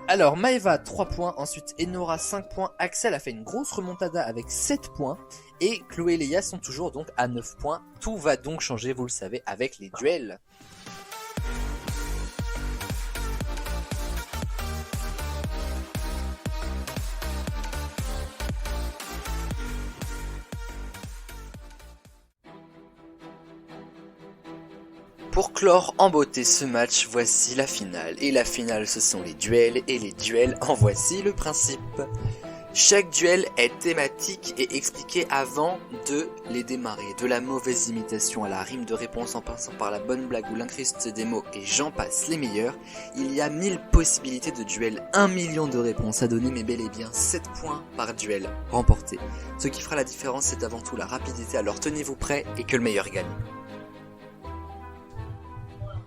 Alors Maëva 3 points, ensuite Enora 5 points, Axel a fait une grosse remontada avec 7 points et Chloé et Léa sont toujours donc à 9 points. Tout va donc changer, vous le savez, avec les duels. Pour clore en beauté ce match, voici la finale. Et la finale, ce sont les duels, et les duels, en voici le principe. Chaque duel est thématique et expliqué avant de les démarrer. De la mauvaise imitation à la rime de réponse en passant par la bonne blague ou l'incruste des mots et j'en passe les meilleurs. Il y a 1000 possibilités de duel, 1 million de réponses à donner mais bel et bien 7 points par duel remporté. Ce qui fera la différence c'est avant tout la rapidité, alors tenez-vous prêts et que le meilleur gagne.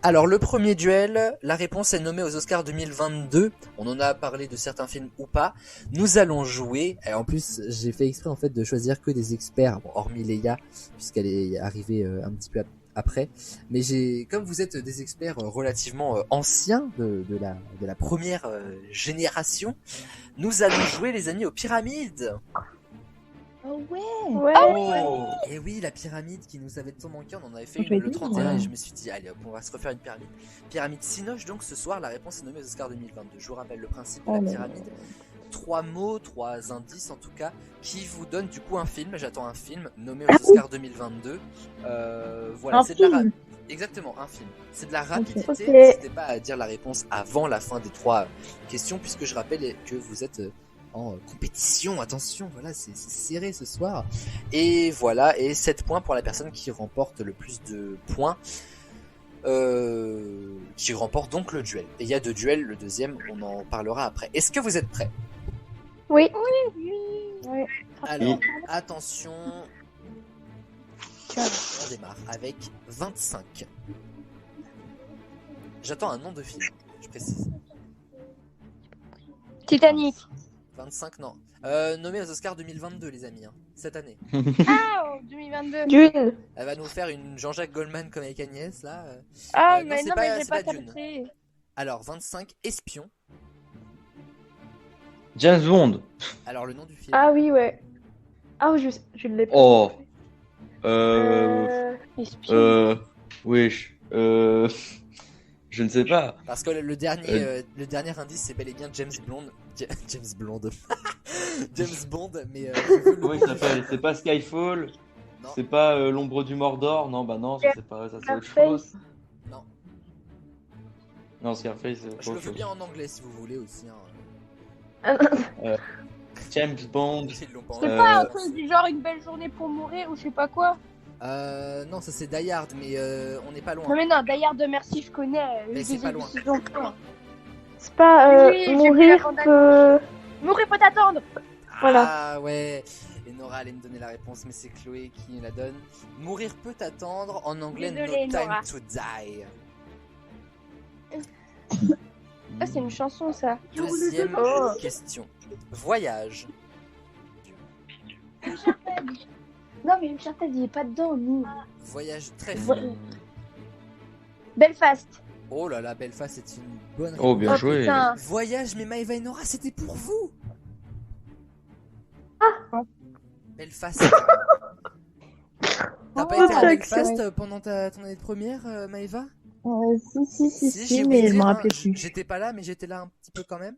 Alors le premier duel, la réponse est nommée aux Oscars 2022. On en a parlé de certains films ou pas. Nous allons jouer. Et en plus, j'ai fait exprès en fait de choisir que des experts, bon, hormis Léa, puisqu'elle est arrivée un petit peu après. Mais comme vous êtes des experts relativement anciens de la première génération, nous allons jouer les amis aux pyramides. Oh ouais. Ouais. Oh. Et oui, la pyramide qui nous avait tant manqué, on en avait fait Je vais une le dire, 31 ouais. et je me suis dit, allez hop, on va se refaire une pyramide. Pyramide Cinoche, donc ce soir, la réponse est nommée aux Oscars 2022. Je vous rappelle le principe de la Oh là pyramide. 3 mots, 3 indices en tout cas, qui vous donnent du coup un film. J'attends un film nommé aux Oscars 2022. Voilà, Un c'est de la film. Exactement, un film. C'est de la rapidité. Ok. N'hésitez pas à dire la réponse avant la fin des 3 questions, puisque je rappelle que vous êtes en compétition. Attention, voilà, c'est serré ce soir. Et voilà, et 7 points pour la personne qui remporte le plus de points. Qui remporte donc le duel. Et il y a 2 duels, le deuxième, on en parlera après. Est-ce que vous êtes prêts? Oui. Alors, attention. On démarre avec 25. J'attends un nom de film, je précise. Titanic. 25, non. Nommé aux Oscars 2022, les amis, hein, cette année. Ah, 2022. Dune. Elle va nous faire une Jean-Jacques Goldman comme avec Agnès, là. Ah, non, mais c'est non, pas- mais j'ai c'est pas pas Dune. capté. Alors, 25, Espion. James Bond. Alors, le nom du film. Ah oui, ouais. Ah, je l'ai pas. Oh. Espion. Wesh. Je ne sais pas. Parce que le dernier indice, c'est bel et bien James Bond. James Bond. James Bond, mais... je veux le Comment il nom du s'appelle? C'est pas Skyfall. Non. C'est pas l'ombre du Mordor? Non, bah non, ça c'est pas ça, c'est autre Scarface. chose. Non. Non, Scarface, c'est Je le autre veux chose. bien en anglais si vous voulez aussi. Hein. James Bond. Ils l'ont pas en C'est anglais. pas un truc du genre une belle journée pour mourir ou je sais pas quoi. Non, ça c'est Die Hard, mais on n'est pas loin. Non mais non, d'ailleurs de merci je connais. Mais c'est pas loin. C'est pas Oui, j'ai vu mourir la bande-annonce. peut. Mourir peut t'attendre. Voilà. Ah ouais. Et Nora allait me donner la réponse, mais c'est Chloé qui la donne. Mourir peut attendre en anglais Désolée, No Time Nora. to Die. Ah c'est une chanson ça. Deuxième Oh. question. Voyage. Non mais Uncharted il est pas dedans nous. Voyage très Vo- fort. Belfast. Oh là là, Belfast, c'est une bonne Oh, réponse. bien Oh joué. putain. Voyage, mais Maëva et Nora, c'était pour vous. Belfast. T'as pas Oh, été à Jackson. Belfast pendant ton année de première, Maëva? Si, j'ai mais oublié je de me dire, rappelais hein, plus. J'étais pas là, mais j'étais là un petit peu quand même.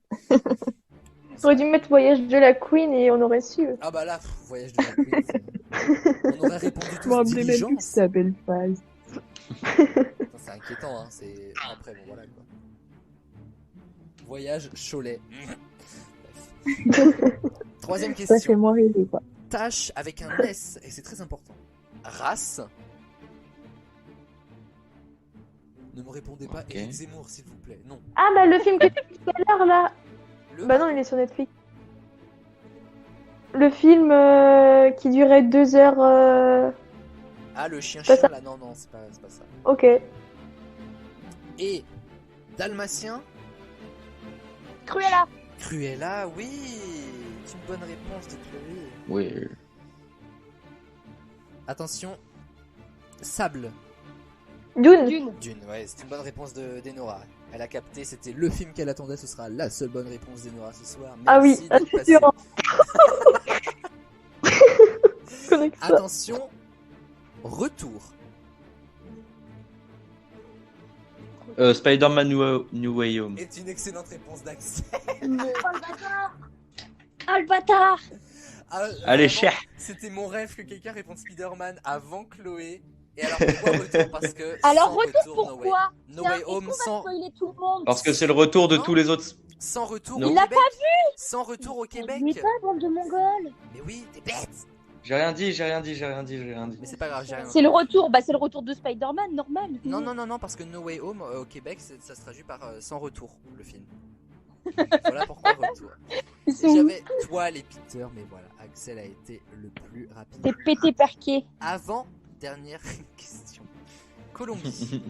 J'aurais dû mettre Voyage de la Queen et on aurait su. Ah bah là, voyage de la Queen, on aurait répondu Je me tous rappelais même plus que diligence. c'était à Belfast. Putain, c'est inquiétant, hein. C'est après, bon voilà quoi. Voyage Cholet. Bref. Troisième Ça fait question. moi rêver, quoi. Tâche avec un S, et c'est très important. Race. Ne me répondez pas, Ok. Éric Zemmour, s'il vous plaît. Non. Ah bah le film que tu as dit tout à l'heure là. Le Bah non, il est sur Netflix. Le film qui durait 2 heures. Ah, le chien Pas ça. là, non, c'est pas ça. Ok. Et Dalmatien, Cruella. Cruella, oui, c'est une bonne réponse de Chloé. Oui. Attention, Sable, Dune. Dune. Dune, ouais, c'est une bonne réponse d'Enora. Elle a capté, c'était le film qu'elle attendait, ce sera la seule bonne réponse d'Enora ce soir. Ah oui, Merci d'être c'est passé. sûr. Je connais que ça. Attention, Retour. Spider-Man New Way Home. Est une excellente réponse d'Axel. Oh le bâtard. Ah le bâtard. Ah, Allez, vraiment, cher. c'était mon rêve que quelqu'un réponde Spider-Man avant Chloé. Et alors pourquoi Retour? Parce que Alors sans retour No Way, pourquoi? No Way Home sans, Spoiler tout le monde. Parce que c'est le retour de Non. tous les autres. sans retour Non. au Il l'a Québec. Sans retour au Québec. Mais pas bande de mongols. Mais oui, t'es bête. J'ai rien dit. Mais c'est pas grave, j'ai rien. C'est le retour, bah c'est le retour de Spider-Man, normal. Non, parce que No Way Home au Québec, ça se traduit par sans retour, le film. Voilà pourquoi retour. Et j'avais Toile et Peter, mais voilà, Axel a été le plus rapide. T'es pété perqué. Avant, dernière question. Colombie.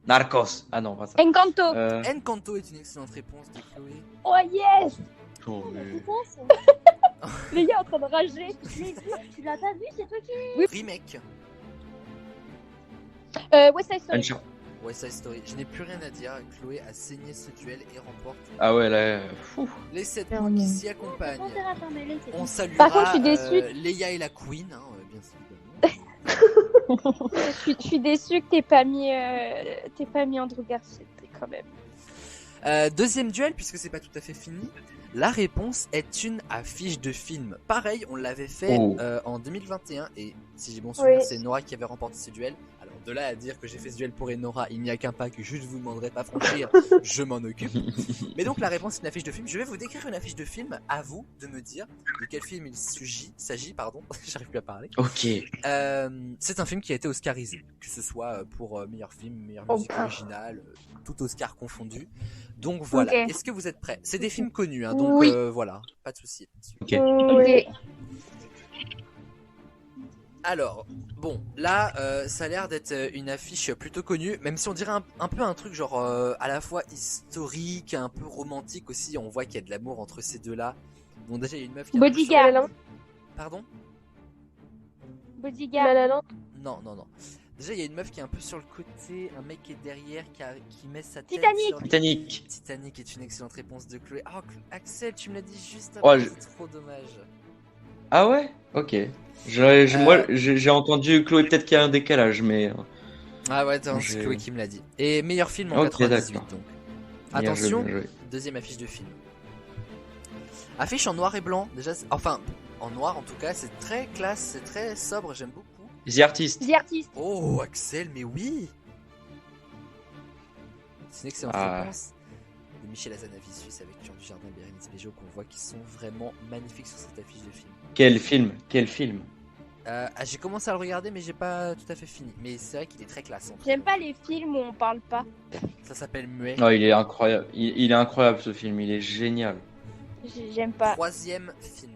Narcos. Ah non, pas ça. Encanto. Encanto est une excellente réponse de Chloé. Oh yes. Oh, Les gars en train de rager. Mais tu l'as pas vu, c'est toi qui. Remake. West Side Story. Uncharted. West Side Story. Je n'ai plus rien à dire. Chloé a saigné ce duel et remporte Ah ouais, là. Fou. les 7 Clairement. points qui s'y accompagnent. Pantera Parmélée, c'est On tout. saluera Par contre, je suis déçue. Leia et la Queen, hein, bien évidemment. Je suis déçue que t'aies pas mis Andrew Garfield quand même. Deuxième duel, puisque c'est pas tout à fait fini. La réponse est une affiche de film. Pareil, on l'avait fait Oh. en 2021 et si j'ai bon souvenir, Oui. c'est Nora qui avait remporté ce duel. Alors de là à dire que j'ai fait ce duel pour Enora, il n'y a qu'un pas que je ne vous demanderai pas franchir, je m'en occupe. Mais donc la réponse est une affiche de film. Je vais vous décrire une affiche de film. À vous de me dire de quel film il s'agit. Pardon, j'arrive plus à parler. Ok. C'est un film qui a été oscarisé, que ce soit pour meilleur film, meilleure Oh, musique ah. originale, tout Oscar confondu. Donc voilà, Ok. est-ce que vous êtes prêts? C'est des films connus, hein, donc Oui. voilà, pas de souci. Ok. Oui. Alors, bon, là, ça a l'air d'être une affiche plutôt connue, même si on dirait un peu un truc genre à la fois historique, un peu romantique aussi. On voit qu'il y a de l'amour entre ces deux-là. Bon, déjà, il y a une meuf qui est un peu sur- La La Land. Pardon? Bodyguard. La La Land. Non. Déjà, il y a une meuf qui est un peu sur le côté, un mec qui est derrière, qui met sa tête Titanic. sur... Titanic. Titanic est une excellente réponse de Chloé. Oh, Axel, tu me l'as dit juste Oh, avant, je- c'est trop dommage. Ah ouais. Ok. Moi, j'ai entendu Chloé, peut-être qu'il y a un décalage, mais. Ah ouais, attends, c'est J'ai- Chloé qui me l'a dit. Et meilleur film en Ok, 98, d'accord. donc. Bien joué, Attention, bien joué. deuxième affiche de film. Affiche en noir et blanc, déjà, enfin, En noir en tout cas, c'est très classe, c'est très sobre, j'aime beaucoup. The Artist. The Artist. Oh, Axel, mais oui. C'est une excellente Ah. réponse. De Michel Hazanavicius avec Jean Dujardin et Bérénice Bejo qu'on voit qui sont vraiment magnifiques sur cette affiche de film. Quel film? Quel film? J'ai commencé à le regarder mais j'ai pas tout à fait fini. Mais c'est vrai qu'il est très classe. En tout J'aime cas. pas les films où on parle pas. Ça s'appelle Muet. Oh, il est incroyable. Il est incroyable ce film. Il est génial. J'aime pas. Troisième film.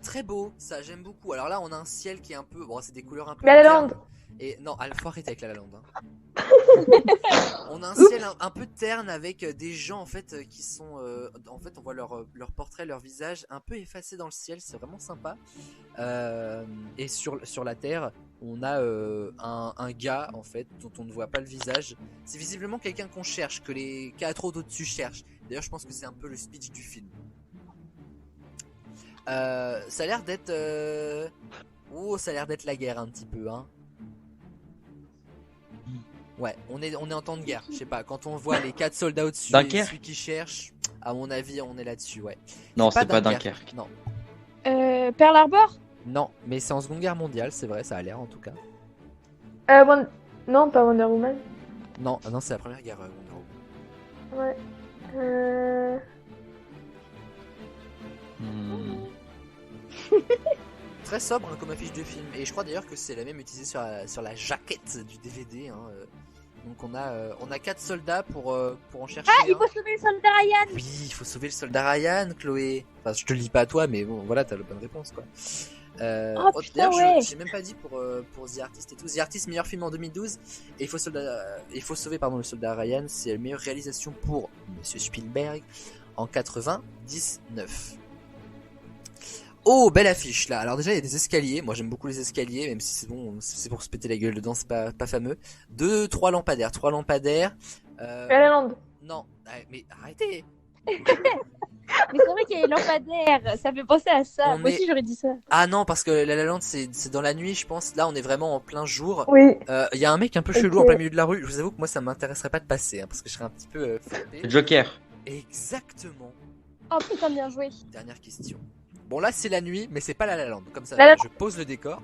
Très beau, ça j'aime beaucoup. Alors là on a un ciel qui est un peu... Bon c'est des couleurs un peu... La La ternes. Land. Et non, faut arrêter avec La La Land. On a un ciel un peu terne avec des gens en fait qui sont... en fait on voit leur portrait, leur visage un peu effacé dans le ciel, c'est vraiment sympa. Et sur la terre on a un gars en fait dont on ne voit pas le visage. C'est visiblement quelqu'un qu'on cherche, que les 4 autres au-dessus cherchent. D'ailleurs je pense que c'est un peu le speech du film. Ça a l'air d'être... Oh, ça a l'air d'être la guerre un petit peu, hein. Ouais, on est en temps de guerre. Je sais pas, quand on voit les 4 soldats au-dessus, et Dunkerque celui qui cherche, à mon avis, on est là-dessus, ouais. Non, c'est pas Dunkerque. Non, Pearl Harbor. non, mais c'est en Seconde Guerre mondiale, c'est vrai, ça a l'air en tout cas. Non, pas Wonder Woman. Non, c'est la Première Guerre, Wonder Woman. Ouais. Très sobre hein, comme affiche de film, et je crois d'ailleurs que c'est la même utilisée sur la jaquette du DVD. Hein. Donc on a 4 soldats pour en chercher. Ah, il faut sauver le soldat Ryan. Oui, il faut sauver le soldat Ryan, Chloé. Enfin, je te le dis pas à toi, mais bon, voilà, t'as la bonne réponse, quoi. Putain, d'ailleurs, ouais. j'ai même pas dit pour The Artist et tout. The Artist, meilleur film en 2012. Et il faut sauver le soldat Ryan. C'est la meilleure réalisation pour Monsieur Spielberg en 99. Oh, belle affiche là. Alors déjà il y a des escaliers. Moi j'aime beaucoup les escaliers, même si c'est bon, c'est pour se péter la gueule dedans, c'est pas fameux. 3 lampadaires. La La Land. Non, mais arrêtez. Mais c'est vrai qu'il y a les lampadaires. Ça fait penser à ça. On Moi est- aussi j'aurais dit ça. Ah non, parce que La La Land c'est dans la nuit, je pense. Là on est vraiment en plein jour. Oui. Il y a un mec un peu chelou Ok. en plein milieu de la rue. Je vous avoue que moi ça m'intéresserait pas de passer, hein, parce que je serais un petit peu frappé. Joker. Exactement. Oh putain, bien joué. Dernière question. Bon là c'est la nuit, mais c'est pas La La Land. Comme ça, La La- je pose le décor.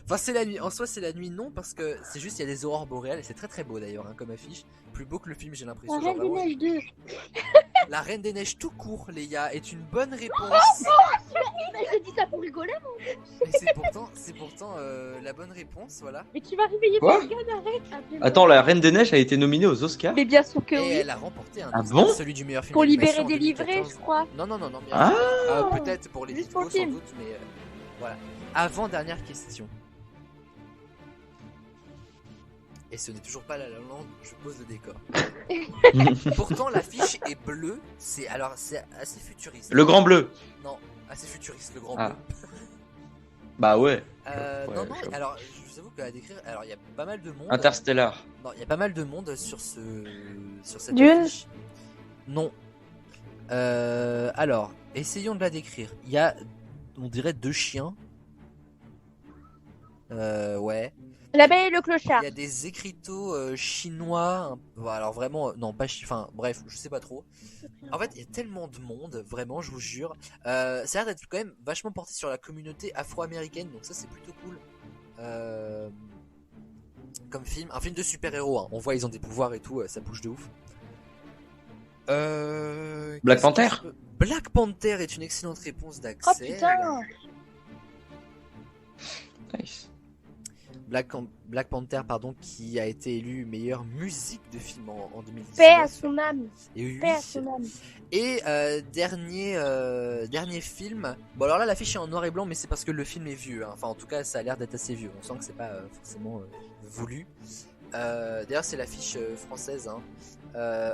Enfin c'est la nuit. En soi c'est la nuit non parce que c'est juste il y a des aurores boréales et c'est très très beau d'ailleurs hein, comme affiche. Plus beau que le film j'ai l'impression. La genre Reine des vraiment- Neiges 2. La Reine des Neiges tout court Léa est une bonne réponse. Mais j'ai dit ça pour rigoler. Mais c'est pourtant la bonne réponse voilà. Mais tu vas réveiller Quoi Morgane, arrête. Attends, La Reine des Neiges a été nominée aux Oscars. Mais bien sûr que Et oui. elle a remporté un Ah Oscar, bon celui du meilleur film Pour d'animation libérer en des livrets, 2014. je crois. Non, bien Ah sûr. Peut-être pour les Juste discos pour le sans film. doute, mais voilà. Avant-dernière question. Et ce n'est toujours pas La La Land, je pose le décor. Pourtant l'affiche est bleue, c'est assez futuriste. Le Grand Bleu. Non, assez futuriste le grand Ah. bleu. Bah ouais. Non, Ouais, non, j'avoue. alors je vous avoue qu'à décrire, alors il y a pas mal de monde. Interstellar. Non, il y a pas mal de monde sur cette Dune. affiche. Non. Alors, essayons de la décrire. Il y a, on dirait 2 chiens. Ouais. La Belle et le Il Clochard. y a des écriteaux chinois. Alors vraiment, non, pas enfin, bref, je sais pas trop. En fait, il y a tellement de monde, vraiment, je vous jure. Ça a l'air d'être quand même vachement porté sur la communauté afro-américaine, donc ça c'est plutôt cool. Comme film, un film de super-héros. Hein. On voit, ils ont des pouvoirs et tout, ça bouge de ouf. Black Qu'est-ce Panther que je peux- Black Panther est une excellente réponse Oh d'Axel. putain. Nice. Black Panther, pardon, qui a été élu meilleure musique de film en 2019. Paix à son âme. Et oui. Paix à son âme. Et dernier film. Bon alors là l'affiche est en noir et blanc, mais c'est parce que le film est vieux. Hein. Enfin en tout cas ça a l'air d'être assez vieux. On sent que c'est pas forcément voulu. D'ailleurs c'est l'affiche française. Hein.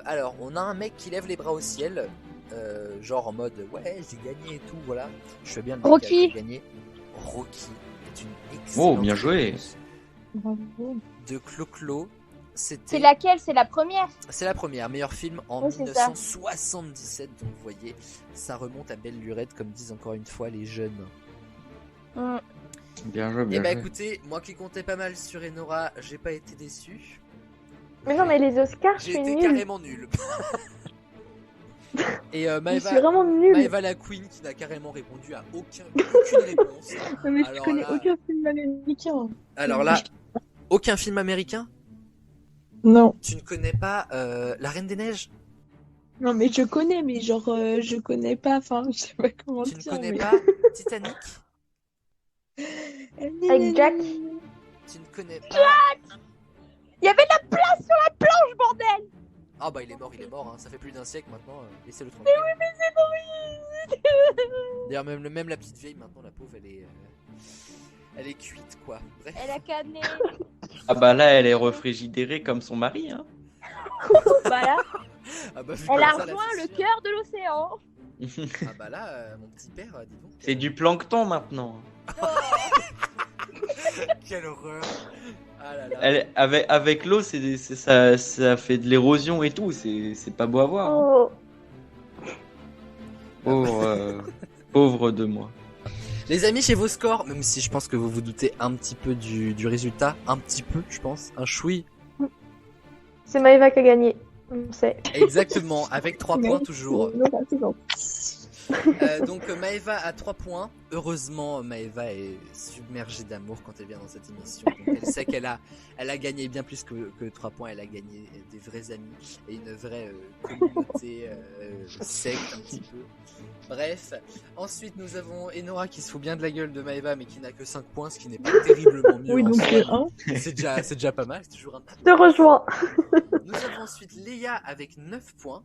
Alors on a un mec qui lève les bras au ciel, genre en mode ouais j'ai gagné et tout. Voilà. Je fais bien le mec Rocky. qui a gagné. Rocky est une excellente Oh, bien joué. réponse de Clo-Clo. C'est C'était laquelle? C'est la première? C'est la première, meilleur film en Ouais, c'est ça. 1977, donc vous voyez, ça remonte à belle lurette, comme disent encore une fois les jeunes. Bien joué, Et bien bah joué. écoutez, moi qui comptais pas mal sur Enora, j'ai pas été déçu. Mais non, mais les Oscars, je J'ai suis été nulle. carrément nul. Et Je Maëva, suis vraiment nulle. Maëva la Queen qui n'a carrément répondu à aucune réponse. Non, mais je Alors connais là- aucun film américain. Alors là, aucun film américain? Non. Tu ne connais pas La Reine des Neiges? Non, mais je connais, mais genre, je connais pas, enfin, je sais pas comment Tu ne dire. connais mais... pas Titanic? Avec Jack. Tu ne connais pas... Il y avait de la place sur la planche, bordel. Ah bah il est mort, hein. Ça fait plus d'un siècle maintenant, laissez-le tranquille. Mais oui, mais c'est D'ailleurs même la petite vieille maintenant, la pauvre, elle est cuite quoi. Bref. Elle a canné. Ah bah là, elle est réfrigérée comme son mari, hein. Voilà. Ah bah, vu Elle comme a ça, la rejoint le fille- cœur de l'océan. Ah bah là, mon petit père, dis donc. C'est du plancton maintenant. Quelle horreur. Ah là là. Avec l'eau, ça fait de l'érosion et tout. C'est pas beau à voir. Hein. Oh. Pauvre de moi. Les amis, chez vos scores, même si je pense que vous vous doutez un petit peu du résultat, un petit peu, je pense, un chouï. C'est Maëva qui a gagné. On sait. Exactement, avec 3 points toujours. Non, pas c'est bon. Donc Maëva a 3 points. Heureusement, Maëva est submergée d'amour quand elle vient dans cette émission. Donc, elle sait qu'elle a gagné bien plus que 3 points. Elle a gagné des vrais amis et une vraie communauté secte un petit peu. Bref, ensuite nous avons Enora qui se fout bien de la gueule de Maëva mais qui n'a que 5 points, ce qui n'est pas terriblement mieux. Oui, en donc soi. 1. C'est déjà pas mal, c'est toujours un petit Je te rejoins. Nous avons ensuite Léa avec 9 points,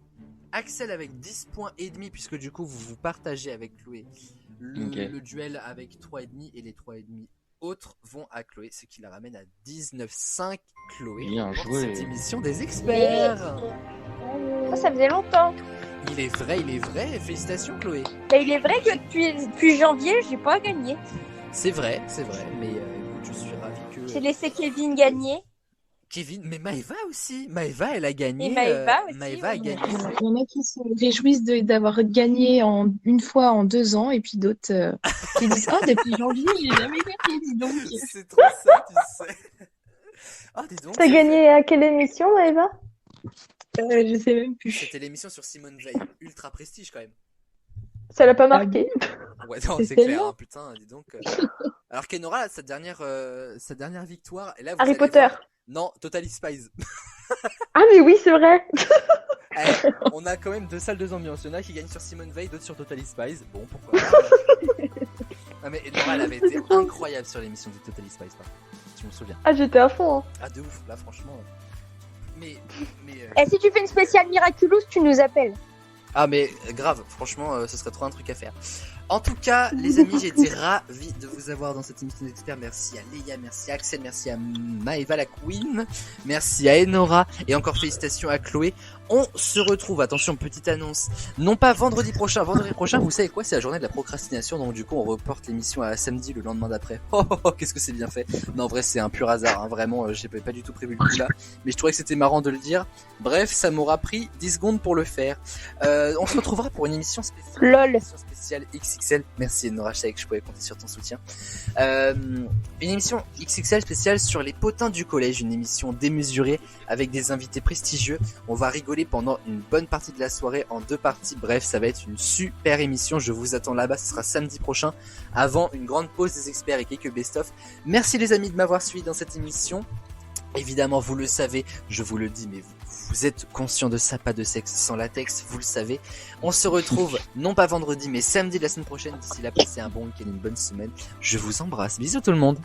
Axel avec 10 points et demi puisque du coup vous vous partagez avec Chloé le duel avec 3,5 et les 3,5 autres vont à Chloé, ce qui la ramène à 19,5 Chloé. Bien pour joué. cette émission des experts. Ça faisait longtemps. Il est vrai, félicitations Chloé. Mais il est vrai que depuis janvier, j'ai pas gagné. C'est vrai, mais écoute, je suis ravi que... J'ai laissé Kevin gagner. Kevin, mais Maëva aussi. Maëva, elle a gagné. Et Maëva aussi, Maëva a oui. gagné. Il y en a qui se réjouissent d'avoir gagné une fois en 2 ans, et puis d'autres qui disent oh, depuis janvier, j'ai jamais gagné, dis donc. C'est trop ça, tu sais. Ah, dis donc. T'as gagné à quelle émission, Maëva? Je sais même plus. C'était l'émission sur Simone Veil. Ultra prestige quand même. Ça l'a pas marqué. Ouais, non, C'est c'est clair, tellement. hein, putain, dis donc. Alors qu'Enora, là, sa dernière victoire. Et là, vous Harry allez Potter. voir- Non, Totally Spies. Ah mais oui, c'est vrai. Eh, on a quand même 2 salles, 2 ambiances. Il y en a qui gagnent sur Simone Veil, d'autres sur Totally Spies. Bon, pourquoi pas. Non, mais Enora, elle avait été incroyable sur l'émission de Totally Spies, par contre. Je me souviens. Ah, j'étais à fond. Hein. Ah, de ouf, là, franchement. Mais Et si tu fais une spéciale Miraculous, tu nous appelles. Ah mais grave, franchement, ce serait trop un truc à faire. En tout cas, les amis, j'ai été ravi de vous avoir dans cette émission d'experts. Merci à Léa, merci à Axel, merci à Maëva la Queen, merci à Enora et encore félicitations à Chloé. On se retrouve, attention, petite annonce, non pas vendredi prochain, vous savez quoi, c'est la journée de la procrastination, donc du coup on reporte l'émission à samedi le lendemain d'après. Oh, qu'est-ce que c'est bien fait. Non, en vrai, c'est un pur hasard, hein, vraiment, j'ai pas du tout prévu le coup là, mais je trouvais que c'était marrant de le dire. Bref, ça m'aura pris 10 secondes pour le faire. On se retrouvera pour une émission spéciale. LOL. Une émission spéciale XXL. Merci Nora, je savais que je pouvais compter sur ton soutien. Une émission XXL spéciale sur les potins du collège, une émission démesurée avec des invités prestigieux. On va rigoler pendant une bonne partie de la soirée en 2 parties. Bref, ça va être une super émission. Je vous attends là-bas. Ce sera samedi prochain avant une grande pause des experts et quelques best-of. Merci les amis de m'avoir suivi dans cette émission. Évidemment, vous le savez, je vous le dis, mais vous êtes conscient de ça, pas de sexe sans latex, vous le savez. On se retrouve, non pas vendredi, mais samedi de la semaine prochaine. D'ici là, passez un bon week-end, une bonne semaine. Je vous embrasse. Bisous tout le monde.